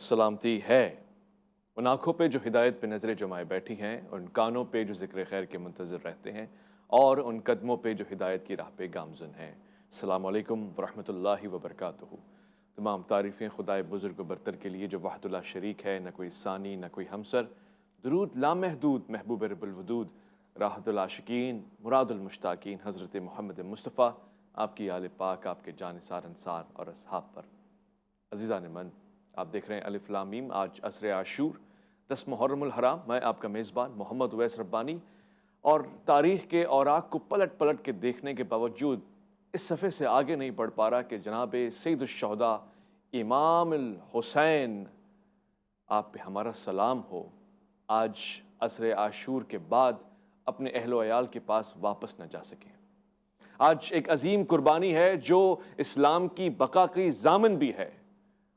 سلامتی ہے ان آنکھوں پہ جو ہدایت پہ نظریں جمائے بیٹھی ہیں، ان کانوں پہ جو ذکر خیر کے منتظر رہتے ہیں، اور ان قدموں پہ جو ہدایت کی راہ پہ گامزن ہیں۔ السلام علیکم ورحمۃ اللہ وبرکاتہ۔ تمام تعریفیں خدائے بزرگ و برتر کے لیے جو وحدہ لا شریک ہے، نہ کوئی ثانی نہ کوئی ہمسر۔ درود لامحدود محبوب رب الودود، راحت العاشقین مراد المشتاقین حضرت محمد مصطفیٰ، آپ کی آل پاک، آپ کے جانثار انصار اور اصحاب پر۔ عزیزان من، آپ دیکھ رہے ہیں الف لام میم۔ آج عصر عاشور 10 محرم الحرام۔ میں آپ کا میزبان محمد اویس ربانی، اور تاریخ کے اوراق کو پلٹ پلٹ کے دیکھنے کے باوجود اس صفحے سے آگے نہیں بڑھ پا رہا کہ جناب سید الشہداء امام الحسین، آپ پہ ہمارا سلام ہو، آج عصر عاشور کے بعد اپنے اہل و عیال کے پاس واپس نہ جا سکیں۔ آج ایک عظیم قربانی ہے جو اسلام کی بقا کی ضامن بھی ہے،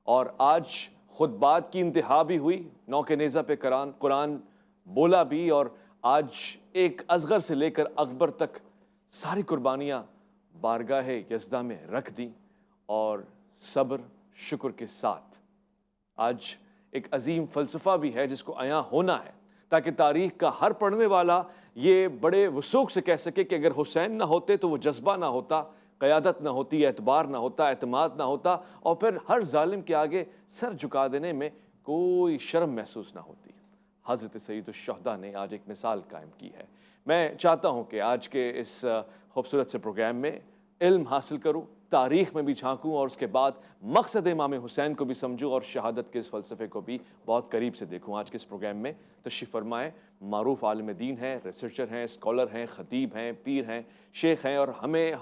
اور آج خطبات کی انتہا بھی ہوئی، نو کے نیزہ پہ قرآن بولا بھی، اور آج ایک اصغر سے لے کر اکبر تک ساری قربانیاں بارگاہ یزداں میں رکھ دیں، اور صبر شکر کے ساتھ آج ایک عظیم فلسفہ بھی ہے جس کو عیاں ہونا ہے، تاکہ تاریخ کا ہر پڑھنے والا یہ بڑے وثوق سے کہہ سکے کہ اگر حسین نہ ہوتے تو وہ جذبہ نہ ہوتا، قیادت نہ ہوتی، اعتبار نہ ہوتا، اعتماد نہ ہوتا، اور پھر ہر ظالم کے آگے سر جھکا دینے میں کوئی شرم محسوس نہ ہوتی۔ حضرت سید الشہداء نے آج ایک مثال قائم کی ہے۔ میں چاہتا ہوں کہ آج کے اس خوبصورت سے پروگرام میں علم حاصل کروں، تاریخ میں بھی جھانکوں، اور اس کے بعد مقصد امام حسین کو بھی سمجھوں، اور شہادت کے اس فلسفے کو بھی بہت قریب سے دیکھوں۔ آج کے اس پروگرام میں تشریف فرمائیں معروف عالم دین ہیں، ریسرچر ہیں، اسکالر ہیں، خطیب ہیں، پیر ہیں، شیخ ہیں، اور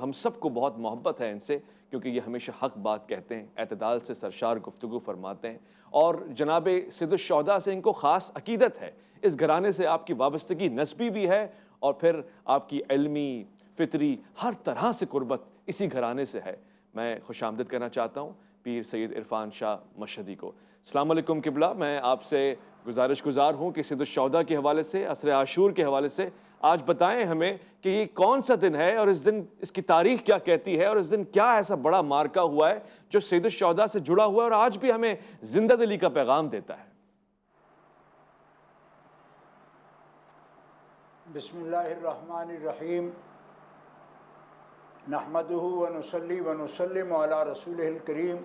ہم سب کو بہت محبت ہے ان سے، کیونکہ یہ ہمیشہ حق بات کہتے ہیں، اعتدال سے سرشار گفتگو فرماتے ہیں، اور جناب سید الشہداء سے ان کو خاص عقیدت ہے۔ اس گھرانے سے آپ کی وابستگی نسبی بھی ہے، اور پھر آپ کی علمی، فطری، ہر طرح سے قربت اسی گھرانے سے ہے۔ میں خوش آمدید کرنا چاہتا ہوں پیر سید عرفان شاہ مشہدی کو۔ السلام علیکم قبلہ۔ میں آپ سے گزارش گزار ہوں کہ سید الشہداء کے حوالے سے، عصر عاشور کے حوالے سے آج بتائیں ہمیں کہ یہ کون سا دن ہے، اور اس دن اس کی تاریخ کیا کہتی ہے، اور اس دن کیا ایسا بڑا مارکہ ہوا ہے جو سید الشہداء سے جڑا ہوا ہے اور آج بھی ہمیں زندہ دلی کا پیغام دیتا ہے۔ بسم اللہ الرحمن الرحیم، نحمدہ ونصلی ونسلم علی رسولہ الکریم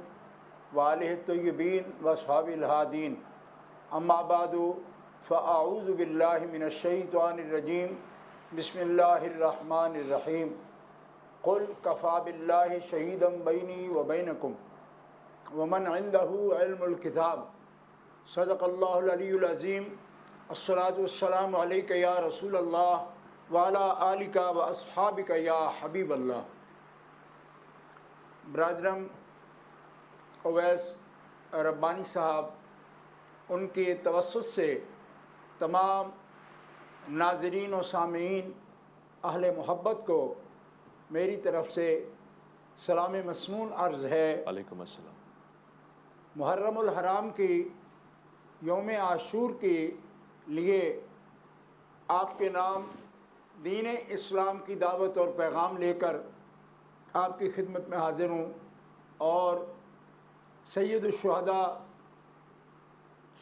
وآلہ الطیبین واصحابہ الہادین، اما بعد فاعوذ باللہ من الشیطان الرجیم، بسم اللہ الرحمن الرحیم۔ قل کفی باللہ شہیدا بینی وبینکم ومن عندہ علم الکتاب، صدق اللہ العلی العظیم۔ الصلاۃ والسلام علیک یا رسول اللہ وعلی آلک و اصحابک یا حبیب اللہ۔ برادرم اویس ربانی صاحب، ان کے توسط سے تمام ناظرین و سامعین اہل محبت کو میری طرف سے سلام مسنون عرض ہے۔ علیکم السلام۔ محرم الحرام کی یوم عاشور کے لیے آپ کے نام دین اسلام کی دعوت اور پیغام لے کر آپ کی خدمت میں حاضر ہوں، اور سید الشہداء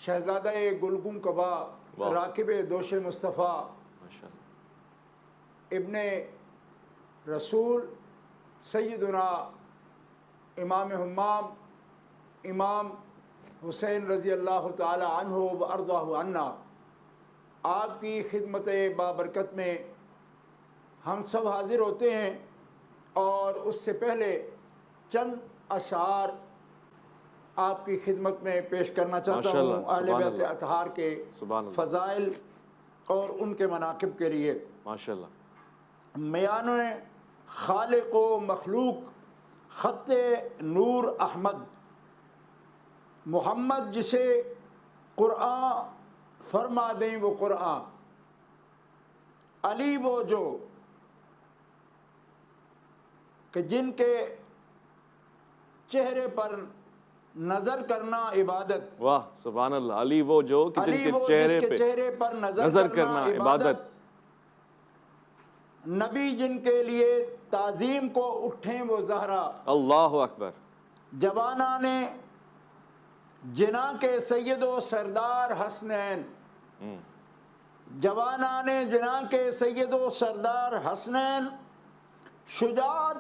شہزادہ گلگم کبا راکب دوش مصطفیٰ ابن رسول سیدنا امام حمام امام حسین رضی اللہ تعالی عنہ و ارضاہ عنا، آپ کی خدمت بابرکت میں ہم سب حاضر ہوتے ہیں، اور اس سے پہلے چند اشعار آپ کی خدمت میں پیش کرنا چاہتا ہوں اہل بیت اطہار کے فضائل اور ان کے مناقب کے لیے۔ ماشاءاللہ۔ میان خالق و مخلوق خط نور احمد، محمد جسے قرآن فرما دیں وہ قرآن، علی وہ جو کہ جن کے چہرے پر نظر کرنا عبادت۔ واہ سبحان اللہ۔ علی وہ جو کہ جن کے چہرے پر نظر کرنا عبادت، نبی جن کے لیے تعظیم کو اٹھیں وہ زہرا، اللہ اکبر۔ جوانان جنا کے سید و سردار حسنین، جوانان جنا کے سید و سردار حسنین، شجاعت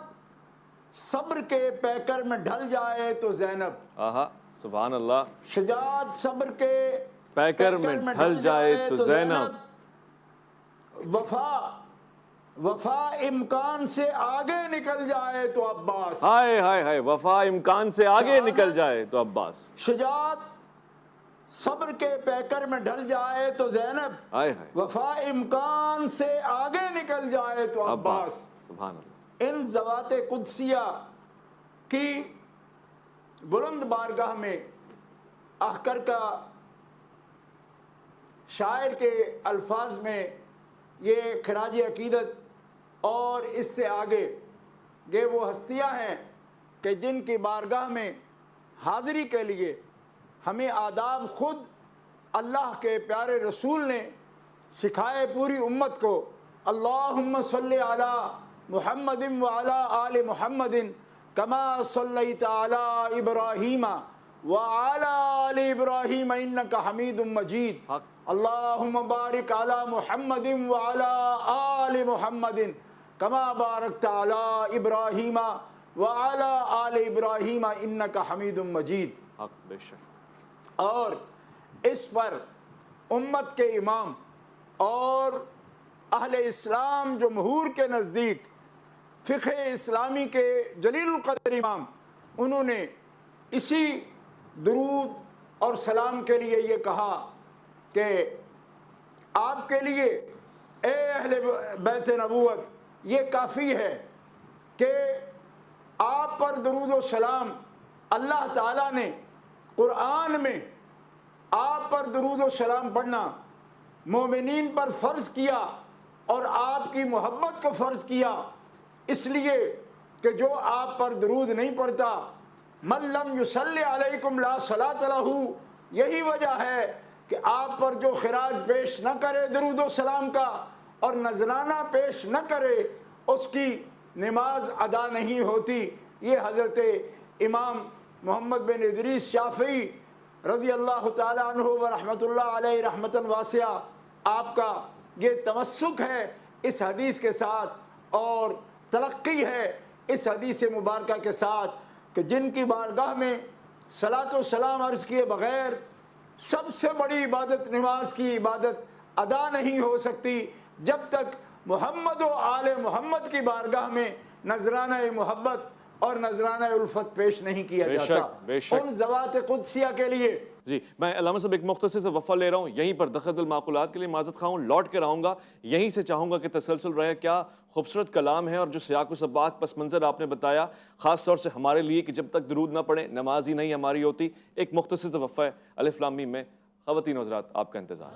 صبر کے پیکر میں ڈھل جائے تو زینب، آہا سبحان اللہ، شجاعت صبر کے پیکر میں ڈھل جائے تو زینب، وفا امکان سے آگے نکل جائے تو عباس، ہائے ہائے ہائے، وفا امکان سے آگے نکل جائے تو عباس، شجاعت صبر کے پیکر میں ڈھل جائے تو زینب، ہائے ہائے، وفا امکان سے آگے نکل جائے تو عباس۔ سبحان اللہ، ان ذوات قدسیہ کی بلند بارگاہ میں آ کر کا شاعر کے الفاظ میں یہ خراج عقیدت اور اس سے آگے یہ وہ ہستیاں ہیں کہ جن کی بارگاہ میں حاضری کے لیے ہمیں آداب خود اللہ کے پیارے رسول نے سکھائے پوری امت کو۔ اللہم صلی علی محمد وعلی آل محمد کما صلیت علی ابراہیم وعلی آل ابراہیم انک حمید مجید، اللہم بارک علی محمد وعلی آل محمد کما بارکت علی ابراہیم وعلی آل ابراہیم انک حمید مجید۔ حق بے شک۔ اور اس پر امت کے امام اور اہل اسلام جمہور کے نزدیک فقہ اسلامی کے جلیل القدر امام، انہوں نے اسی درود اور سلام کے لیے یہ کہا کہ آپ کے لیے اے اہل بیت نبوت یہ کافی ہے کہ آپ پر درود و سلام اللہ تعالیٰ نے قرآن میں آپ پر درود و سلام پڑھنا مومنین پر فرض کیا اور آپ کی محبت کو فرض کیا، اس لیے کہ جو آپ پر درود نہیں پڑھتا، من لم یصلی علیکم لا صلاۃ لہ، یہی وجہ ہے کہ آپ پر جو خراج پیش نہ کرے درود و سلام کا اور نذرانہ پیش نہ کرے اس کی نماز ادا نہیں ہوتی۔ یہ حضرت امام محمد بن ادریس شافعی رضی اللہ تعالیٰ عنہ و رحمۃ اللہ علیہ رحمتاً واسعہ آپ کا یہ تمسک ہے اس حدیث کے ساتھ اور تلقی ہے اس حدیث مبارکہ کے ساتھ کہ جن کی بارگاہ میں صلاۃ و سلام عرض کیے بغیر سب سے بڑی عبادت نماز کی عبادت ادا نہیں ہو سکتی جب تک محمد و آل محمد کی بارگاہ میں نذرانہ محبت اور نذرانہ الفت پیش نہیں کیا جاتا۔ ان ذوات قدسیہ کے لیے جی میں علامہ صاحب ایک مختصر سے وقفہ لے رہا ہوں، یہیں پر دخل المعقولات کے لیے معذرت خواہ ہوں، لوٹ کر آؤں گا، یہیں سے چاہوں گا کہ تسلسل رہے۔ کیا خوبصورت کلام ہے اور جو سیاق و سباق پس منظر آپ نے بتایا خاص طور سے ہمارے لیے کہ جب تک درود نہ پڑھیں نماز ہی نہیں ہماری ہوتی۔ ایک مختصر سے وقفہ ہے، الف لام میم میں خواتین و حضرات آپ کا انتظار۔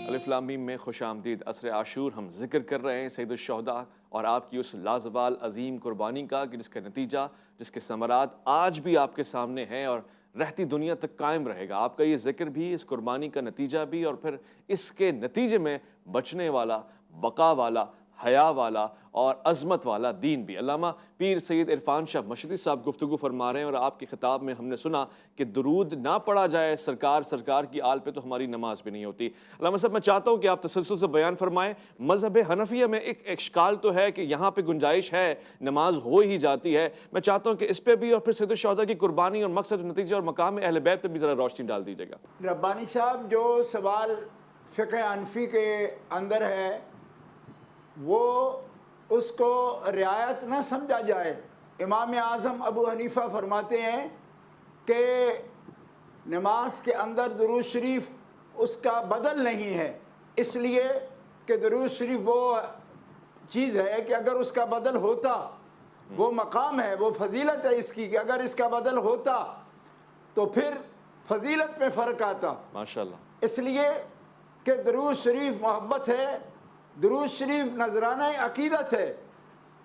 الف لام میم میں خوش آمدید۔ عصر عاشور ہم ذکر کر رہے ہیں سید الشہداء اور آپ کی اس لازوال عظیم قربانی کا کہ جس کا نتیجہ، جس کے ثمرات آج بھی آپ کے سامنے ہیں اور رہتی دنیا تک قائم رہے گا۔ آپ کا یہ ذکر بھی، اس قربانی کا نتیجہ بھی اور پھر اس کے نتیجے میں بچنے والا، بقا والا، حیا والا اور عظمت والا دین بھی۔ علامہ پیر سید عرفان شاہ مشہدی صاحب گفتگو فرما رہے ہیں اور آپ کے خطاب میں ہم نے سنا کہ درود نہ پڑھا جائے سرکار کی آل پہ تو ہماری نماز بھی نہیں ہوتی۔ علامہ صاحب میں چاہتا ہوں کہ آپ تسلسل سے بیان فرمائیں۔ مذہب حنفیہ میں ایک اشکال تو ہے کہ یہاں پہ گنجائش ہے، نماز ہو ہی جاتی ہے، میں چاہتا ہوں کہ اس پہ بھی اور پھر سید الشہداء کی قربانی اور مقصد، نتیجہ اور مقام اہل بیت پہ بھی ذرا روشنی ڈال دیجیے گا۔ ربانی صاحب جو سوال فقہ حنفی کے اندر ہے وہ اس کو رعایت نہ سمجھا جائے۔ امام اعظم ابو حنیفہ فرماتے ہیں کہ نماز کے اندر درود شریف اس کا بدل نہیں ہے، اس لیے کہ درود شریف وہ چیز ہے کہ اگر اس کا بدل ہوتا، وہ مقام ہے، وہ فضیلت ہے اس کی کہ اگر اس کا بدل ہوتا تو پھر فضیلت میں فرق آتا۔ ماشاءاللہ۔ اس لیے کہ درود شریف محبت ہے، درود شریف نذرانہ عقیدت ہے،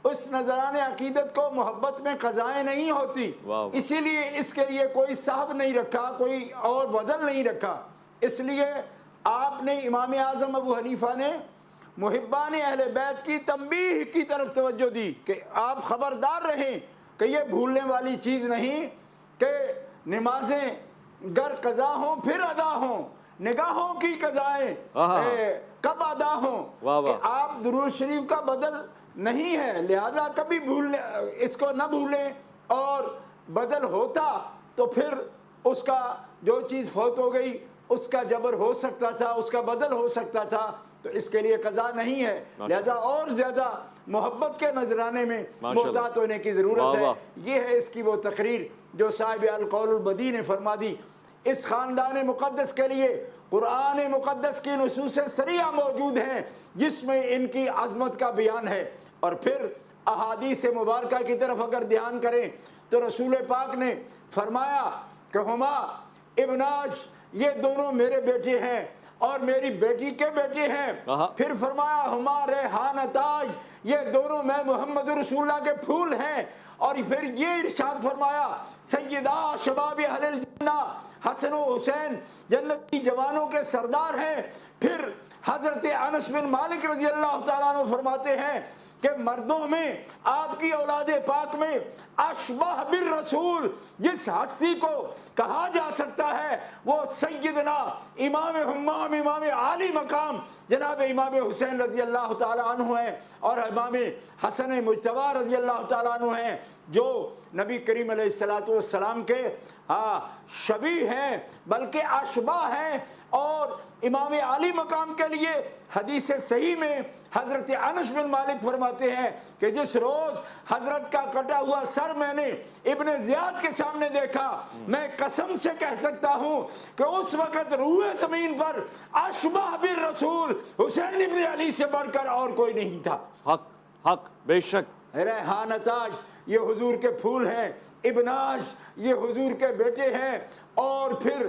اس نذرانہ عقیدت کو محبت میں قضائیں نہیں ہوتی، اسی لیے اس کے لیے کوئی صاحب نہیں رکھا، کوئی اور بدل نہیں رکھا۔ اس لیے آپ نے امام اعظم ابو حنیفہ نے محبان اہل بیت کی تنبیہ کی طرف توجہ دی کہ آپ خبردار رہیں کہ یہ بھولنے والی چیز نہیں کہ نمازیں گر قضا ہوں پھر ادا ہوں، نگاہوں کی قضائیں کب ادا ہوں، کہ آپ درود شریف کا بدل نہیں ہے، لہذا کبھی اس کو نہ بھولیں، اور بدل ہوتا تو پھر اس کا جو چیز فوت ہو گئی اس کا جبر ہو سکتا تھا، اس کا بدل ہو سکتا تھا، تو اس کے لیے قضا نہیں ہے، لہذا اور زیادہ محبت کے نذرانے میں محتاط ہونے کی ضرورت ہے۔ یہ ہے اس کی وہ تقریر جو صاحب القول البدیع نے فرما دی۔ اس خاندان مقدس کے لیے قرآن مقدس کی نصوص صریحہ موجود ہیں جس میں ان کی عظمت کا بیان ہے، اور پھر احادیث مبارکہ کی طرف اگر دھیان کریں تو رسول پاک نے فرمایا کہ ہما ابناج، یہ دونوں میرے بیٹے ہیں اور میری بیٹی کے بیٹے ہیں، پھر فرمایا ہما ریحانتاج، یہ دونوں میں محمد رسول اللہ کے پھول ہیں، اور پھر یہ ارشاد فرمایا سیدہ شباب اہل الجنہ، حسن و حسین جنت کی جوانوں کے سردار ہیں۔ پھر حضرت انس بن مالک رضی اللہ تعالیٰ عنہ فرماتے ہیں کہ مردوں میں آپ کی اولاد پاک میں اشبہ بالرسول جس ہستی کو کہا جا سکتا ہے وہ سیدنا امام حمام، امام عالی مقام جناب امام حسین رضی اللہ تعالیٰ عنہ ہیں، اور امام حسن مجتبی رضی اللہ تعالیٰ عنہ ہیں، جو نبی کریم علیہ السلام کے شبیہ ہیں بلکہ اشبہ ہیں۔ اور امام عالی مقام کے لیے حدیث صحیح میں حضرت انس بن مالک فرماتے ہیں کہ جس روز حضرت کا کٹا ہوا سر میں نے ابن زیاد کے سامنے دیکھا، میں قسم سے کہہ سکتا ہوں کہ اس وقت روح زمین پر اشبہ بالرسول حسین ابن علی سے بڑھ کر اور کوئی نہیں تھا۔ حق بے شک۔ ریحانتاج یہ حضور کے پھول ہیں، ابناج یہ حضور کے بیٹے ہیں، اور پھر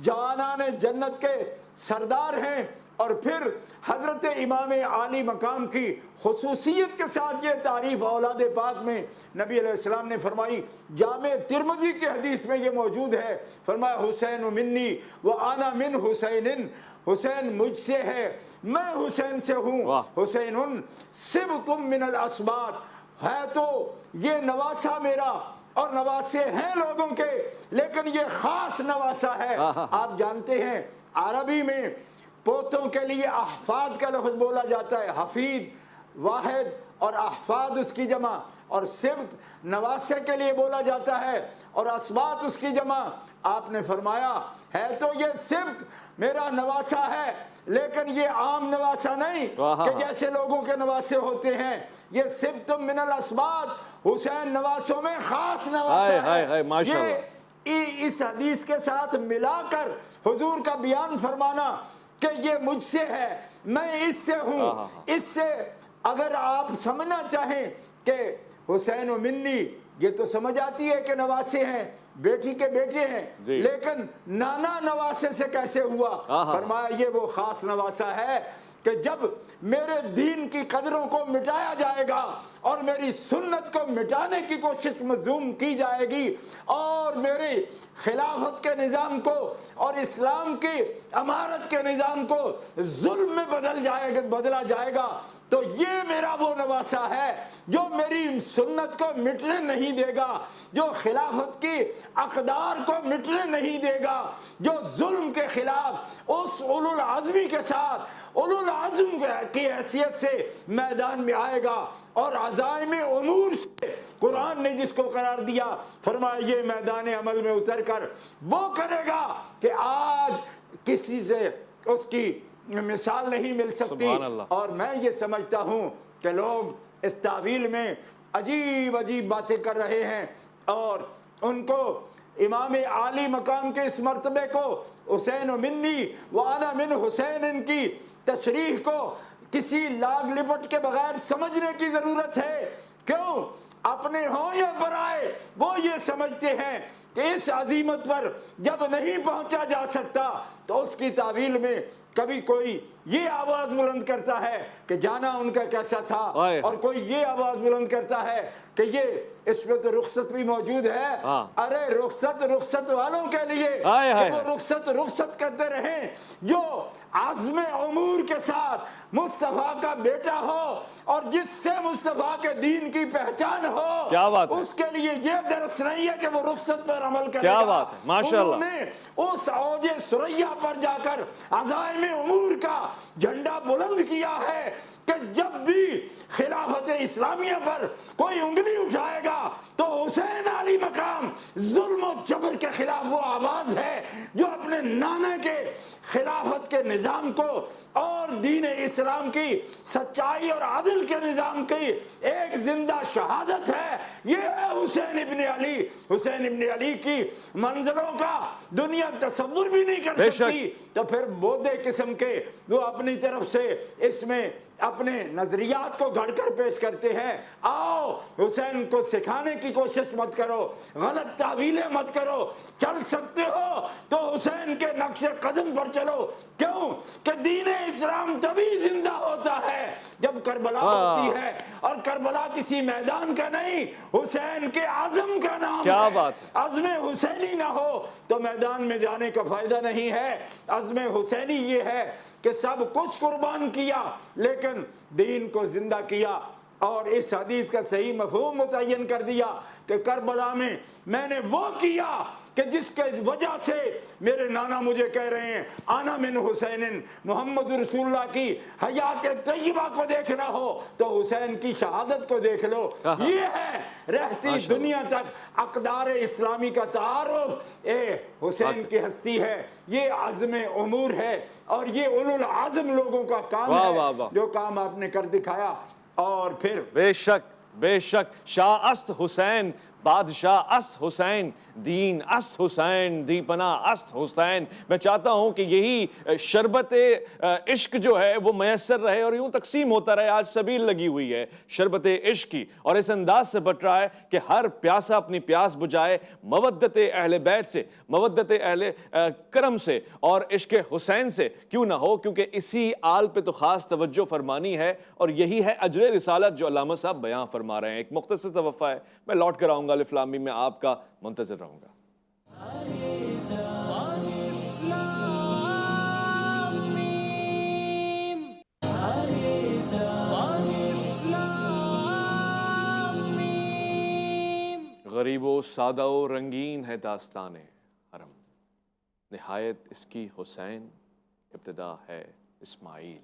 جانان جنت کے سردار ہیں، اور پھر حضرت امام عالی مقام کی خصوصیت کے ساتھ یہ تعریف اولاد پاک میں نبی علیہ السلام نے فرمائی۔ جامع ترمذی کی حدیث میں یہ موجود ہے، فرمایا حسین منی وانا من حسین، حسین مجھ سے ہے میں حسین سے ہوں، حسین سبط من الاسباط، ہے تو یہ نواسا میرا اور نواسے ہیں لوگوں کے، لیکن یہ خاص نواسا ہے۔ آپ جانتے ہیں عربی میں پوتوں کے لیے احفاد کا لفظ بولا جاتا ہے، حفید واحد اور احفاد اس کی جمع، اور سبط نواسے کے لیے بولا جاتا ہے اور اسباط اس کی جمع۔ آپ نے فرمایا ہے تو یہ سبط میرا نواسا ہے، لیکن یہ عام نواسا نہیں کہ جیسے لوگوں کے نواسے ہوتے ہیں، یہ سبط من الاسباط، حسین نواسوں میں خاص نواسا ہے۔ یہ اس حدیث کے ساتھ ملا کر حضور کا بیان فرمانا کہ یہ مجھ سے ہے، میں اس سے ہوں، اس سے اگر آپ سمجھنا چاہیں کہ حسین و منی، یہ تو سمجھ آتی ہے کہ نواسے ہیں، بیٹی کے بیٹے ہیں، لیکن نانا نواسے سے کیسے ہوا؟ فرمایا یہ وہ خاص نواسا ہے کہ جب میرے دین کی قدروں کو مٹایا جائے گا اور میری سنت کو مٹانے کی کوشش مذموم کی جائے گی، اور میرے خلافت کے نظام کو اور اسلام کی امارت کے نظام کو ظلم میں بدلا جائے گا، تو یہ میرا وہ نواسا ہے جو میری سنت کو مٹنے نہیں دے گا، جو خلافت کی اقدار کو مٹنے نہیں دے گا، جو ظلم کے خلاف اس اولو العزمی کے ساتھ اولو العزم کی حیثیت سے میدان میں آئے گا، اور عزائم امور سے قرآن نے جس کو قرار دیا، فرمایا یہ میدان عمل میں اتر کر وہ کرے گا کہ آج کسی سے اس کی مثال نہیں مل سکتی۔ اور میں یہ سمجھتا ہوں کہ لوگ اس تعویل میں عجیب عجیب باتیں کر رہے ہیں، اور ان کو امام عالی مقام کے اس مرتبے کو حسین و منی وانا من حسین ان کی تشریح کو کسی لاگ لپٹ کے بغیر سمجھنے کی ضرورت ہے۔ کیوں؟ اپنے ہوں یا برائے، وہ یہ سمجھتے ہیں کہ اس عظیمت پر جب نہیں پہنچا جا سکتا تو اس کی تعویل میں کبھی کوئی یہ آواز بلند کرتا ہے کہ جانا ان کا کیسا تھا، آئے اور کوئی یہ آواز بلند کرتا ہے کہ یہ اس میں تو رخصت بھی موجود ہے۔ ہاں۔ ارے رخصت والوں کے لیے آئے کہ آئے وہ رخصت کرتے رہیں، جو عزم امور کے ساتھ مصطفیٰ کا بیٹا ہو اور جس سے مصطفیٰ کے دین کی پہچان ہو، کیا بات ہے، اس کے لیے یہ درس نہیں ہے کہ وہ رخصت پر عمل کرے گا۔ کیا بات ہے، ماشاءاللہ۔ انہوں نے اس اوج ثریا پر جا کر عزائم امور کا جھنڈا بلند کیا ہے کہ جب بھی خلافت اسلامیہ پر کوئی انگلی اٹھائے گا تو حسین علی مقام ظلم و جبر کے خلاف وہ آواز ہے جو اپنے نانا کے خلافت کے نظام کو اور دین اسلام کی سچائی اور عدل کے نظام کی ایک زندہ شہادت ہے۔ یہ ہے حسین ابن علی۔ حسین ابن علی کی منظروں کا دنیا تصور بھی نہیں کر سکتی، تو پھر بودھے قسم کے وہ اپنی طرف سے اس میں اپنے نظریات کو گھڑ کر پیش کرتے ہیں۔ آؤ حسین کو سکھانے کی کوشش مت کرو، غلط تعویلیں مت کرو، چل سکتے ہو تو حسین کے نقش قدم پر چلو۔ کیوں کہ دین اسلام تبھی زندہ ہوتا ہے جب کربلا ہوتی ہے، اور کربلا کسی میدان کا نہیں، حسین کے عزم کا نام کیا ہے۔ بات ہے، عزم حسینی نہ ہو تو میدان میں جانے کا فائدہ نہیں ہے۔ عزم حسینی یہ ہے کہ سب کچھ قربان کیا لیکن دین کو زندہ کیا، اور اس حدیث کا صحیح مفہوم متعین کر دیا کہ کربلا میں نے وہ کیا کہ جس کے وجہ سے میرے نانا مجھے کہہ رہے ہیں آنا من حسین، محمد رسول اللہ کی حیات طیبہ کو دیکھنا ہو تو حسین کی شہادت کو دیکھ لو۔ یہ ہے رہتی دنیا تک اقدار اسلامی کا تعارف، اے حسین کی ہستی ہے، یہ عزم امور ہے، اور یہ اولو العزم لوگوں کا کام ہے جو کام آپ نے کر دکھایا۔ اور پھر بے شک شاہ است حسین، بادشاہ است حسین، دین است حسین، دی پناہ است حسین۔ میں چاہتا ہوں کہ یہی شربت عشق جو ہے وہ میسر رہے اور یوں تقسیم ہوتا رہے۔ آج سبیل لگی ہوئی ہے شربت عشق کی، اور اس انداز سے بٹ رہا ہے کہ ہر پیاسا اپنی پیاس بجھائے محبت اہل بیت سے، محبت اہل کرم سے اور عشق حسین سے کیوں نہ ہو، کیونکہ اسی آل پہ تو خاص توجہ فرمانی ہے، اور یہی ہے اجر رسالت جو علامہ صاحب بیان فرما رہے ہیں۔ ایک مختصر سا وقفہ ہے، میں لوٹ کر آؤں گا، الف لام میم میں آپ کا منتظر رہوں گا۔ غریب و سادہ و رنگین ہے داستان حرم، نہایت اس کی حسین، ابتدا ہے اسماعیل۔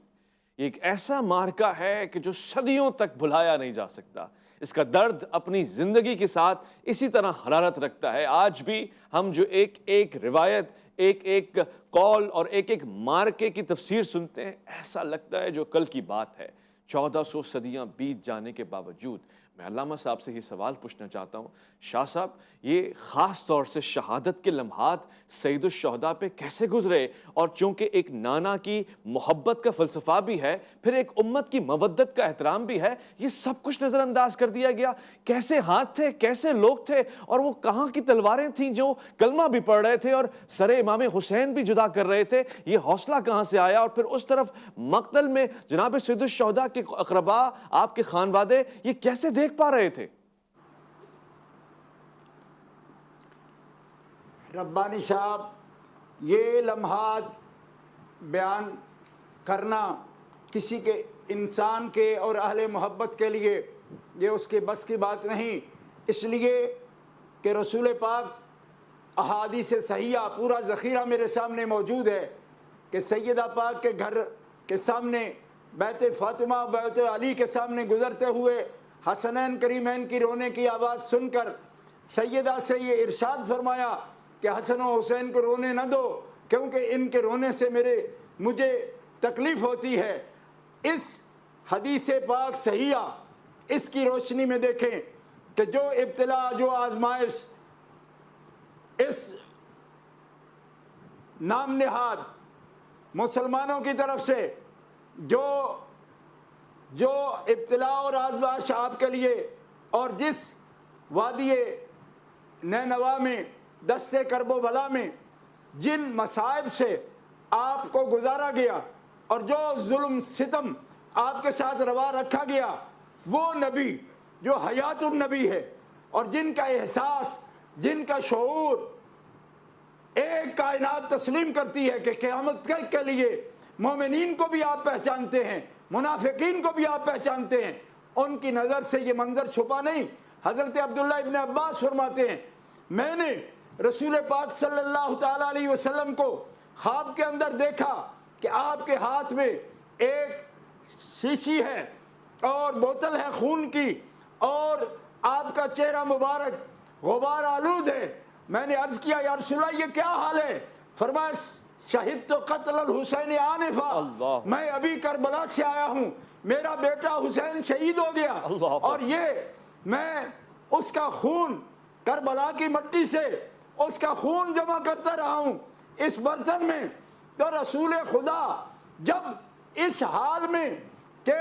یہ ایک ایسا معرکہ ہے کہ جو صدیوں تک بھلایا نہیں جا سکتا۔ اس کا درد اپنی زندگی کے ساتھ اسی طرح حرارت رکھتا ہے۔ آج بھی ہم جو ایک ایک روایت، ایک ایک قول اور ایک ایک معرکے کی تفسیر سنتے ہیں، ایسا لگتا ہے جو کل کی بات ہے۔ 1400 صدیاں بیت جانے کے باوجود میں علامہ صاحب سے یہ سوال پوچھنا چاہتا ہوں، شاہ صاحب یہ خاص طور سے شہادت کے لمحات سید الشہداء پہ کیسے گزرے؟ اور چونکہ ایک نانا کی محبت کا فلسفہ بھی ہے، پھر ایک امت کی مودت کا احترام بھی ہے، یہ سب کچھ نظر انداز کر دیا گیا۔ کیسے ہاتھ تھے، کیسے لوگ تھے، اور وہ کہاں کی تلواریں تھیں جو کلمہ بھی پڑھ رہے تھے اور سر امام حسین بھی جدا کر رہے تھے؟ یہ حوصلہ کہاں سے آیا؟ اور پھر اس طرف مقتل میں جناب سید الشہداء کے اقربا، آپ کے خانوادے، یہ کیسے دیکھ پا رہے تھے؟ ربانی صاحب، یہ لمحات بیان کرنا کسی کے انسان کے اور اہل محبت کے لیے یہ اس کے بس کی بات نہیں، اس لیے کہ رسول پاک احادیث صحیحہ پورا ذخیرہ میرے سامنے موجود ہے کہ سیدہ پاک کے گھر کے سامنے بیت فاطمہ، بیت علی کے سامنے گزرتے ہوئے حسنین کریمین کی رونے کی آواز سن کر سیدہ سے یہ ارشاد فرمایا کہ حسن و حسین کو رونے نہ دو، کیونکہ ان کے رونے سے مجھے تکلیف ہوتی ہے۔ اس حدیث پاک صحیحہ، اس کی روشنی میں دیکھیں کہ جو ابتلا، جو آزمائش اس نام نہاد مسلمانوں کی طرف سے جو ابتلا اور آزمائش آپ کے لیے، اور جس وادی نینوا میں دشت کرب و بلا میں جن مصائب سے آپ کو گزارا گیا، اور جو ظلم ستم آپ کے ساتھ روا رکھا گیا، وہ نبی جو حیات النبی ہے اور جن کا احساس، جن کا شعور ایک کائنات تسلیم کرتی ہے کہ قیامت کے لیے مومنین کو بھی آپ پہچانتے ہیں، منافقین کو بھی آپ پہچانتے ہیں، ان کی نظر سے یہ منظر چھپا نہیں۔ حضرت عبداللہ ابن عباس فرماتے ہیں میں نے رسول پاک صلی اللہ تعالیٰ علیہ وسلم کو خواب کے اندر دیکھا کہ آپ کے ہاتھ میں ایک شیشی ہے اور بوتل ہے خون کی، اور آپ کا چہرہ مبارک غبار آلود ہے۔ میں نے عرض کیا یا رسول اللہ یہ کیا حال ہے؟ فرمایا شہید تو قتل الحسین آنفا، میں ابھی کربلا سے آیا ہوں، میرا بیٹا حسین شہید ہو گیا، اور یہ میں اس کا خون کربلا کی مٹی سے اس کا خون جمع کرتا رہا ہوں اس برتن میں۔ تو رسول خدا جب اس حال میں کہ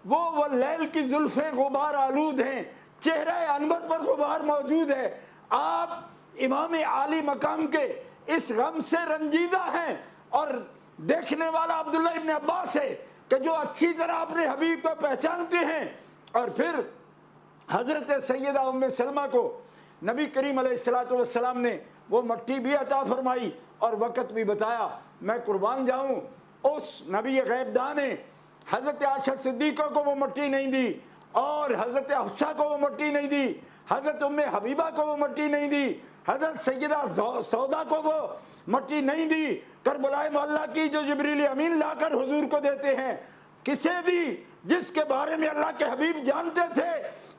وہ لیل کی زلفیں غبار آلود ہیں، چہرہ انور پر غبار موجود ہے، آپ امام عالی مقام کے اس غم سے رنجیدہ ہیں، اور دیکھنے والا عبداللہ ابن عباس ہے کہ جو اچھی طرح اپنے حبیب کو پہچانتے ہیں۔ اور پھر حضرت سیدہ ام سلمہ کو نبی کریم علیہ السلام نے وہ مٹی بھی عطا فرمائی اور وقت بھی بتایا۔ میں قربان جاؤں، اس نبی غیب دان نے حضرت عائشہ صدیقہ کو وہ مٹی نہیں دی، اور حضرت حفصہ کو وہ مٹی نہیں دی، حضرت ام حبیبہ کو وہ مٹی نہیں دی، حضرت سیدہ سودا کو وہ مٹی نہیں دی، کربلا معلیٰ کی جو جبریل امین لا کر حضور کو دیتے ہیں، کسے دی؟ جس کے بارے میں اللہ کے حبیب جانتے تھے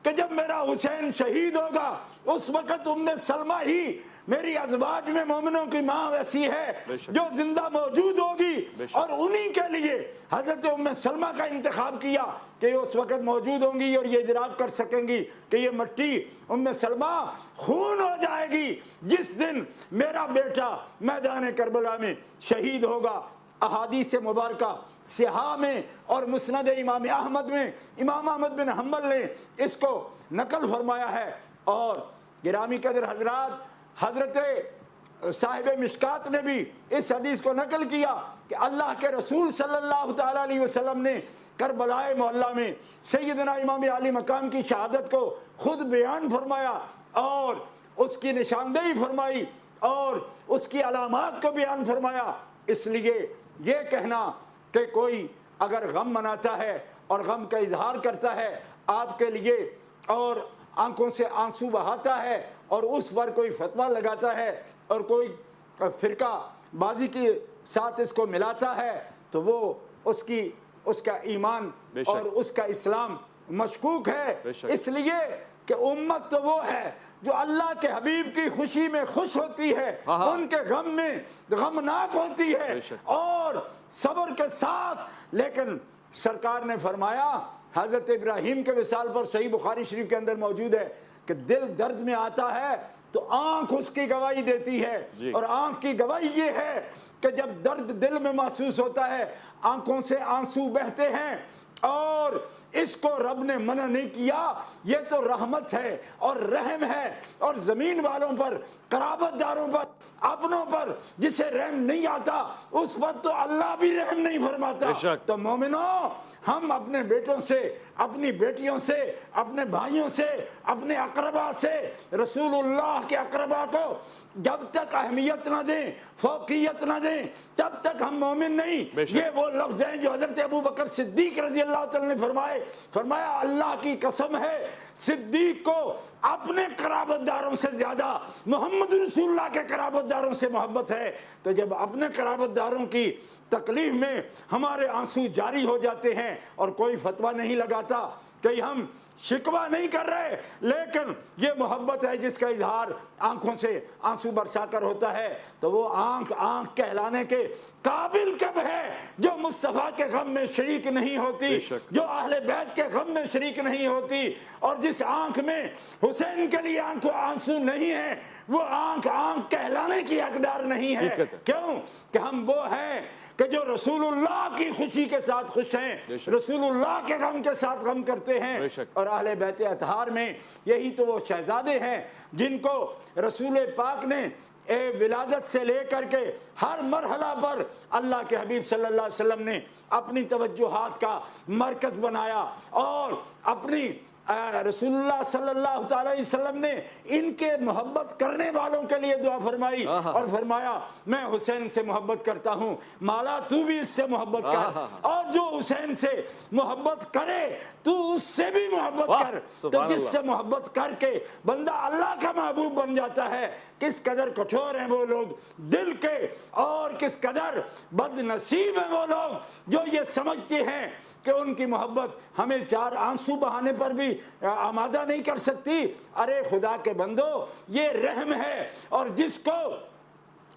کہ جب میرا حسین شہید ہوگا اس وقت ام سلمہ ہی میری ازواج میں مومنوں کی ماں ویسی ہے جو زندہ موجود ہوگی، اور انہی کے لیے حضرت ام سلمہ کا انتخاب کیا کہ اس وقت موجود ہوں گی اور یہ ادراک کر سکیں گی کہ یہ مٹی ام سلمہ خون ہو جائے گی جس دن میرا بیٹا میدان کربلا میں شہید ہوگا۔ احادیث مبارکہ صحاح میں اور مسند امام احمد میں امام احمد بن حنبل نے اس کو نقل فرمایا ہے۔ اور گرامی قدر حضرات، حضرت صاحب مشکات نے بھی اس حدیث کو نقل کیا کہ اللہ کے رسول صلی اللہ تعالیٰ علیہ وسلم نے کربلا معلیٰ میں سیدنا امام عالی مقام کی شہادت کو خود بیان فرمایا اور اس کی نشاندہی فرمائی اور اس کی علامات کو بیان فرمایا۔ اس لیے یہ کہنا کہ کوئی اگر غم مناتا ہے اور غم کا اظہار کرتا ہے آپ کے لیے اور آنکھوں سے آنسو بہاتا ہے اور اس پر کوئی فتویٰ لگاتا ہے اور کوئی فرقہ بازی کے ساتھ اس کو ملاتا ہے تو وہ اس کا ایمان اور اس کا اسلام مشکوک ہے۔ اس لیے کہ امت تو وہ ہے جو اللہ کے حبیب کی خوشی میں خوش ہوتی ہے، ان کے غم میں غمناک ہوتی ہے اور صبر کے ساتھ۔ لیکن سرکار نے فرمایا حضرت ابراہیم کے وصال پر صحیح بخاری شریف کے اندر موجود ہے کہ دل درد میں آتا ہے تو آنکھ اس کی گواہی دیتی ہے، اور آنکھ کی گواہی یہ ہے کہ جب درد دل میں محسوس ہوتا ہے آنکھوں سے آنسو بہتے ہیں، اور اس کو رب نے منع نہیں کیا۔ یہ تو رحمت ہے اور رحم ہے، اور زمین والوں پر، قرابت داروں پر، اپنوں پر جسے رحم نہیں آتا اس پر تو اللہ بھی رحم نہیں فرماتا۔ تو مومنوں، ہم اپنے بیٹوں سے، اپنی بیٹیوں سے، اپنے بھائیوں سے، اپنے اقربا سے، رسول اللہ کے اقربا کو جب تک اہمیت نہ دیں، فوقیت نہ دیں، تب تک ہم مومن نہیں۔ یہ وہ لفظ ہیں جو حضرت ابو بکر صدیق رضی اللہ تعالیٰ نے فرمایا اللہ کی قسم ہے صدیق کو اپنے قرابت داروں سے زیادہ محمد رسول اللہ کے قرابت داروں سے محبت ہے۔ تو جب اپنے قرابت داروں کی تکلیف میں ہمارے آنسو جاری ہو جاتے ہیں اور کوئی فتویٰ نہیں لگاتا، کہ ہم شکوہ نہیں کر رہے، لیکن یہ محبت ہے جس کا اظہار آنکھوں سے آنسو برسا کر ہوتا ہے، تو وہ آنکھ کہلانے کے قابل کب ہے جو مصطفیٰ کے غم میں شریک نہیں ہوتی، جو اہل بیت کے غم میں شریک نہیں ہوتی، اور جس آنکھ میں حسین کے لیے آنسو نہیں ہے وہ آنکھ کہلانے کی حقدار نہیں ہے۔ کیوں کہ ہم وہ ہیں کہ جو رسول اللہ کی خوشی کے ساتھ خوش ہیں، رسول اللہ کے غم کے ساتھ غم کرتے ہیں، اور اہل بیت اطہار میں یہی تو وہ شہزادے ہیں جن کو رسول پاک نے ولادت سے لے کر کے ہر مرحلہ پر اللہ کے حبیب صلی اللہ علیہ وسلم نے اپنی توجہات کا مرکز بنایا، اور اپنی رسول اللہ صلی اللہ تعالی علیہ وسلم نے ان کے محبت کرنے والوں کے لیے دعا فرمائی اور فرمایا میں حسین سے محبت کرتا ہوں، مالا تو بھی اس سے محبت کر، اور جو حسین سے محبت کرے تو اس سے بھی محبت کر۔ تو جس سے محبت کر کے بندہ اللہ کا محبوب بن جاتا ہے، کس قدر کٹھور ہیں وہ لوگ دل کے، اور کس قدر بد نصیب ہیں وہ لوگ جو یہ سمجھتے ہیں کہ ان کی محبت ہمیں چار آنسو بہانے پر بھی آمادہ نہیں کر سکتی۔ ارے خدا کے بندو، یہ رحم ہے، اور جس کو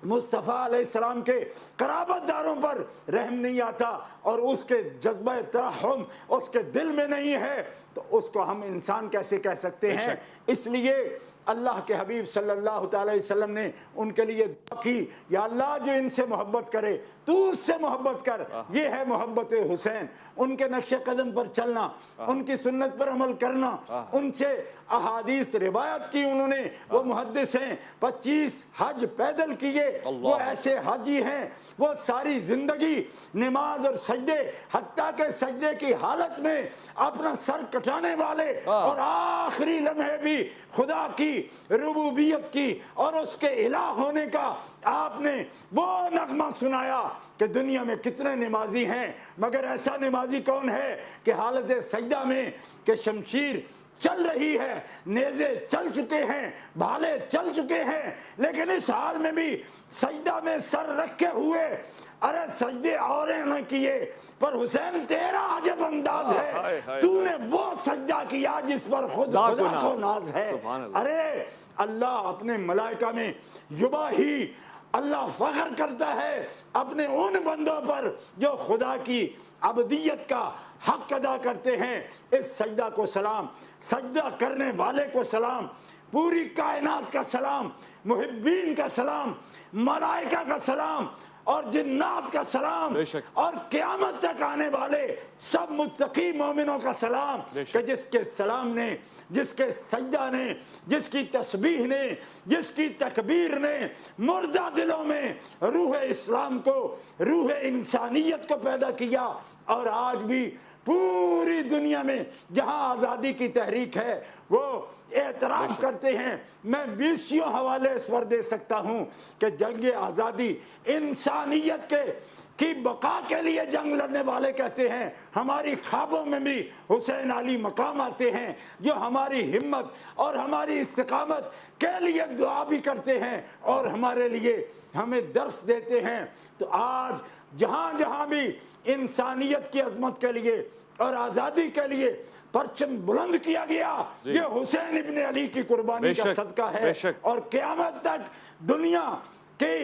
مصطفیٰ علیہ السلام کے قرابت داروں پر رحم نہیں آتا اور اس کے جذبہ ترحم اس کے دل میں نہیں ہے، تو اس کو ہم انسان کیسے کہہ سکتے ہیں؟ اس لیے اللہ کے حبیب صلی اللہ تعالی وسلم نے ان کے لیے دعا کی، یا اللہ جو ان سے محبت کرے تو اس سے محبت کر۔ یہ ہے محبت حسین، ان کے نقش قدم پر چلنا، ان کی سنت پر عمل کرنا، ان سے احادیث روایت کی انہوں نے، وہ محدث ہیں، 25 حج پیدل کیے، وہ ایسے حاجی ہیں، وہ ساری زندگی نماز اور سجدے، حتیٰ کہ سجدے کی حالت میں اپنا سر کٹانے والے، اور آخری لمحے بھی خدا کی ربوبیت کی اور اس کے الہ ہونے کا آپ نے وہ نغمہ سنایا کہ دنیا میں کتنے نمازی ہیں، مگر ایسا نمازی کون ہے کہ حالت سجدہ میں کہ شمشیر چل رہی ہے، نیزے چل چکے ہیں، بھالے چل چکے ہیں، لیکن اس حال میں بھی سجدہ میں سر رکھے ہوئے، ارے سجدے اوریں نہ کیے پر حسین تیرا عجب انداز ہے، تو نے وہ سجدہ کیا جس پر خود خدا کو ناز ہے۔ ارے اللہ اپنے ملائکہ میں یباہی، اللہ فخر کرتا ہے اپنے ان بندوں پر جو خدا کی عبدیت کا حق ادا کرتے ہیں۔ اس سجدہ کو سلام، سجدہ کرنے والے کو سلام، پوری کائنات کا سلام، محبین کا سلام، ملائکہ کا سلام، اور جنات کا سلام، اور قیامت تک آنے والے سب متقی مومنوں کا سلام، کہ جس کے سلام نے، جس کے سجدہ نے، جس کی تسبیح نے، جس کی تکبیر نے مردہ دلوں میں روح اسلام کو، روح انسانیت کو پیدا کیا، اور آج بھی پوری دنیا میں جہاں آزادی کی تحریک ہے وہ اعتراف کرتے ہیں۔ میں 20 حوالے اس پر دے سکتا ہوں کہ جنگ آزادی انسانیت کی بقا کے لیے جنگ لڑنے والے کہتے ہیں۔ ہماری خوابوں میں بھی حسین علی مقام آتے ہیں جو ہماری ہمت اور ہماری استقامت کے لیے دعا بھی کرتے ہیں اور ہمارے لیے ہمیں درس دیتے ہیں۔ تو آج جہاں جہاں بھی انسانیت کی عظمت کے لیے اور آزادی کے لیے پرچم بلند کیا گیا، یہ حسین ابن علی کی قربانی کا صدقہ ہے، اور قیامت تک دنیا کے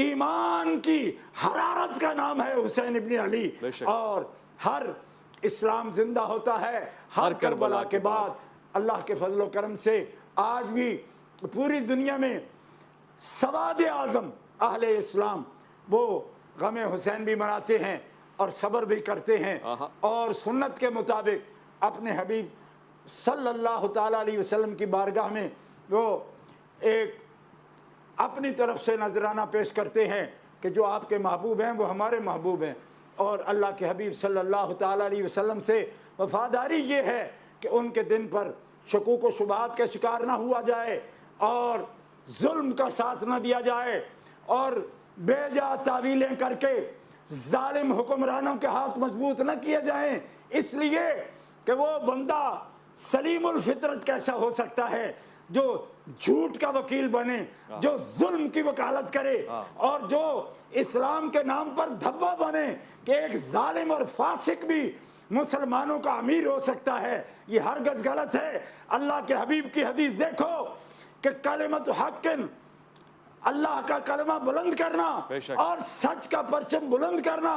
ایمان کی حرارت کا نام ہے حسین ابن علی، اور ہر اسلام زندہ ہوتا ہے ہر کربلا کے بعد۔ اللہ کے فضل و کرم سے آج بھی پوری دنیا میں سواد اعظم اہل اسلام وہ غم حسین بھی مناتے ہیں اور صبر بھی کرتے ہیں، اور سنت کے مطابق اپنے حبیب صلی اللہ تعالیٰ علیہ وسلم کی بارگاہ میں وہ ایک اپنی طرف سے نذرانہ پیش کرتے ہیں کہ جو آپ کے محبوب ہیں وہ ہمارے محبوب ہیں، اور اللہ کے حبیب صلی اللہ تعالیٰ علیہ وسلم سے وفاداری یہ ہے کہ ان کے دن پر شکوک و شبہات کا شکار نہ ہوا جائے، اور ظلم کا ساتھ نہ دیا جائے، اور بے جا تعویلیں کر کے ظالم حکمرانوں کے ہاتھ مضبوط نہ کیے جائیں، اس لیے کہ وہ بندہ سلیم الفطرت کیسا ہو سکتا ہے جو جھوٹ کا وکیل بنے، جو ظلم کی وکالت کرے، اور جو اسلام کے نام پر دھبا بنے کہ ایک ظالم اور فاسق بھی مسلمانوں کا امیر ہو سکتا ہے۔ یہ ہرگز غلط ہے۔ اللہ کے حبیب کی حدیث دیکھو کہ کلمت حق، اللہ کا کلمہ بلند کرنا اور سچ کا پرچم بلند کرنا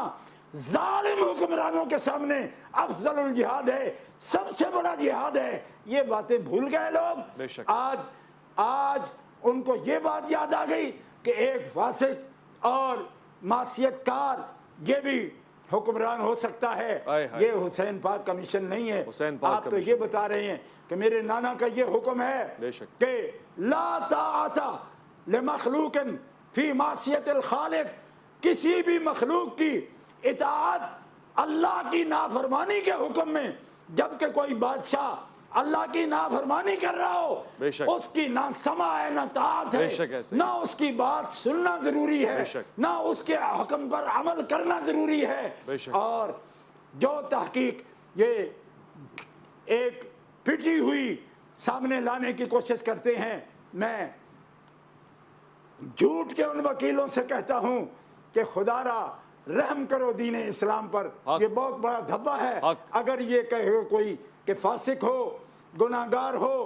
ظالم حکمرانوں کے سامنے افضل الجہاد ہے، سب سے بڑا جہاد ہے۔ یہ باتیں بھول گئے لوگ۔ آج ان کو یہ بات یاد آ گئی کہ ایک فاسق اور معصیت کار یہ بھی حکمران ہو سکتا ہے. یہ حسین پاک کا مشن نہیں ہے. آپ تو یہ بتا رہے ہیں کہ میرے نانا کا یہ حکم ہے کہ لا طاعت لمخلوق فی معصیت الخالق، کسی بھی مخلوق کی اطاعت اللہ کی نافرمانی کے حکم میں، جبکہ کوئی بادشاہ اللہ کی نافرمانی کر رہا ہو اس کی نہ سماع ہے نہ طاعت ہے، نہ اس کی بات سننا ضروری ہے، نہ اس کے حکم پر عمل کرنا ضروری ہے. اور جو تحقیق یہ ایک پٹی ہوئی سامنے لانے کی کوشش کرتے ہیں، میں جھوٹ کے ان وکیلوں سے کہتا ہوں کہ خدا را رحم کرو دین اسلام پر. یہ بہت بڑا دھبا ہے. اگر یہ کہے کوئی کہ فاسق ہو، گناہگار ہو،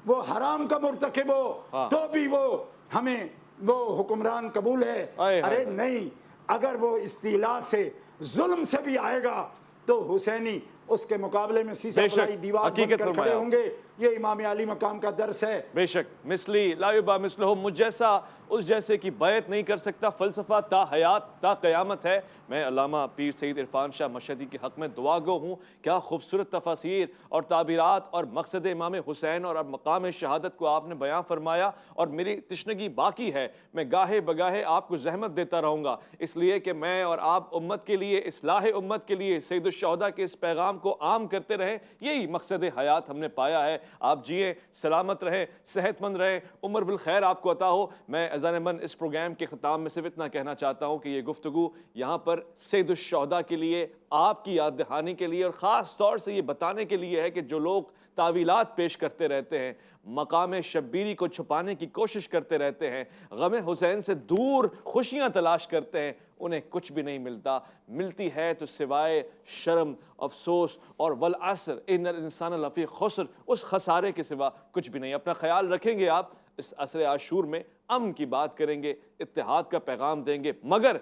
وہ حرام کا مرتکب ہو، تو بھی وہ ہمیں وہ حکمران قبول ہے. ارے نہیں، اگر وہ استیلاء سے ظلم سے بھی آئے گا تو حسینی اس کے مقابلے میں سیسا پلائی دیوار بن کر کھڑے ہوں گے. یہ امام علی مقام کا درس ہے. بے شک مثلی لا یبا مثلہم، مجھ جیسا اس جیسے کی بیعت نہیں کر سکتا. فلسفہ تا حیات تا قیامت ہے. میں علامہ پیر سید عرفان شاہ مشہدی کے حق میں دعا گو ہوں. کیا خوبصورت تفاسیر اور تعبیرات اور مقصد امام حسین اور مقام شہادت کو آپ نے بیان فرمایا. اور میری تشنگی باقی ہے، میں گاہے بگاہے آپ کو زحمت دیتا رہوں گا، اس لیے کہ میں اور آپ امت کے لیے، اصلاح امت کے لیے سید الشہداء کے اس پیغام کو عام کرتے رہیں. یہی مقصد حیات ہم نے پایا ہے. آپ جئیں، سلامت رہیں، صحت مند رہیں، عمر بالخیر آپ کو عطا ہو. میں اذان من اس پروگرام کے ختام میں صرف اتنا کہنا چاہتا ہوں کہ یہ گفتگو یہاں پر سید الشہداء کے لیے، آپ کی یاد دہانی کے لیے، اور خاص طور سے یہ بتانے کے لیے ہے کہ جو لوگ تعویلات پیش کرتے رہتے ہیں، مقام شبیری کو چھپانے کی کوشش کرتے رہتے ہیں، غم حسین سے دور خوشیاں تلاش کرتے ہیں، انہیں کچھ بھی نہیں ملتا. ملتی ہے تو سوائے شرم، افسوس اور والعصر ان الانسان لفی خسر، اس خسارے کے سوا کچھ بھی نہیں. اپنا خیال رکھیں گے. آپ اس عصر عاشور میں امن کی بات کریں گے، اتحاد کا پیغام دیں گے، مگر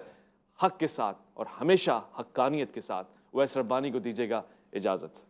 حق کے ساتھ اور ہمیشہ حقانیت کے ساتھ. ویس ربانی کو دیجیے گا اجازت.